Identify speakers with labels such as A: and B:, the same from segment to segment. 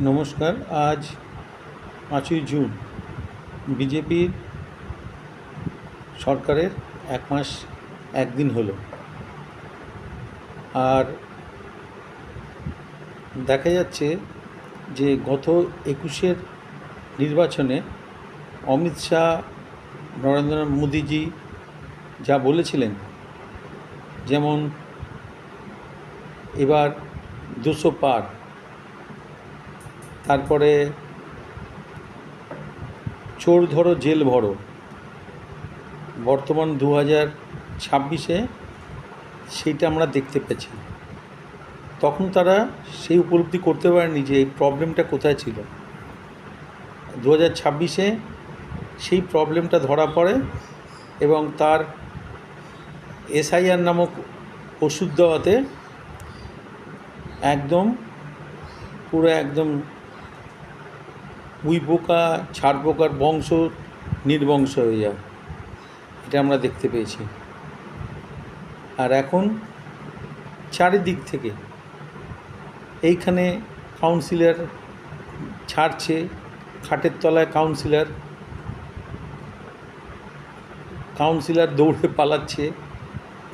A: নমস্কার। আজ ৫ই জুন বিজেপির সরকারের ১ মাস ১ দিন হলো। আর দেখা যাচ্ছে যে গত ২১-এর নির্বাচনে অমিত শাহ, নরেন্দ্র মোদীজি যা বলেছিলেন, যেমন এবার ২০০ পার, তারপরে চোর ধরো জেল ভরো, বর্তমান ২০২৬-এ সেইটা আমরা দেখতে পেয়েছি। তখন তারা সেই উপলব্ধি করতে পারেনি যে এই প্রবলেমটা কোথায় ছিল। ২০২৬-এ সেই প্রবলেমটা ধরা পড়ে এবং তার এসআইআর নামক ওষুধ দেওয়াতে পুরো একদম উই পোকা ছাড় পোকার বংশ নির্বংশ হয়ে যায়। এটা আমরা দেখতে পেয়েছি। আর এখন চারিদিক থেকে এইখানে কাউন্সিলর ছাড়ছে, খাটের তলায় কাউন্সিলর দৌড়ে পালাচ্ছে,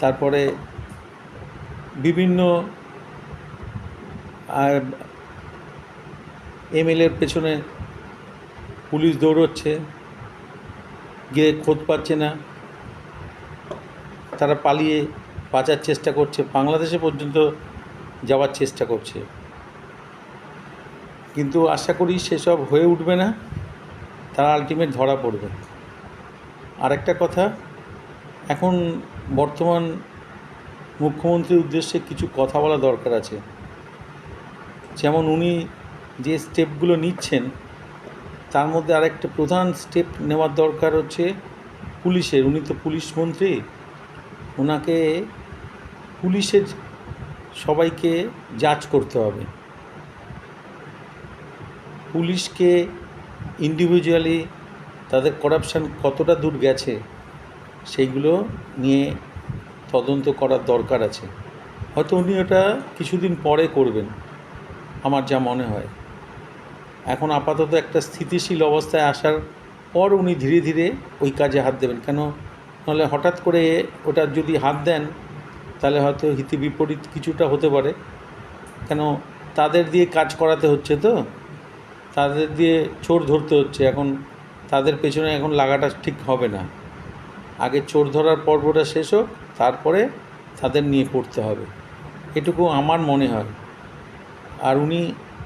A: তারপরে বিভিন্ন এমএলএর পেছনে পুলিশ দৌড়চ্ছে, গিয়ে খোঁজ পাচ্ছে না, তারা পালিয়ে বাঁচার চেষ্টা করছে, বাংলাদেশে পর্যন্ত যাওয়ার চেষ্টা করছে। কিন্তু আশা করি সেসব হয়ে উঠবে না, তারা আলটিমেট ধরা পড়বে। আরেকটা কথা, এখন বর্তমান মুখ্যমন্ত্রীর উদ্দেশ্যে কিছু কথা বলা দরকার আছে। যেমন উনি যে স্টেপগুলো নিচ্ছেন, তার মধ্যে আরেকটা প্রধান স্টেপ নেওয়ার দরকার হচ্ছে পুলিশের। উনি তো পুলিশ মন্ত্রী, ওনাকে পুলিশের সবাইকে জাজ করতে হবে। পুলিশকে ইন্ডিভিজুয়ালি তাদের করাপশান কতটা দূর গেছে সেইগুলো নিয়ে তদন্ত করার দরকার আছে। হয়তো উনি ওটা কিছুদিন পরে করবেন, আমার যা মনে হয়। এখন আপাতত একটা স্থিতিশীল অবস্থায় আসার পর উনি ধীরে ধীরে ওই কাজে হাত দেবেন। কেন, নাহলে হঠাৎ করে ওটা যদি হাত দেন তাহলে হয়তো হিতে বিপরীত কিছুটা হতে পারে। কেন, তাদের দিয়ে কাজ করাতে হচ্ছে, তো তাদের দিয়ে চোর ধরতে হচ্ছে। এখন তাদের পেছনে এখন লাগাটা ঠিক হবে না। আগে চোর ধরার পর্বটা শেষ হোক, তারপরে তাদের নিয়ে পড়তে হবে, এটুকু আমার মনে হয়। আর উনি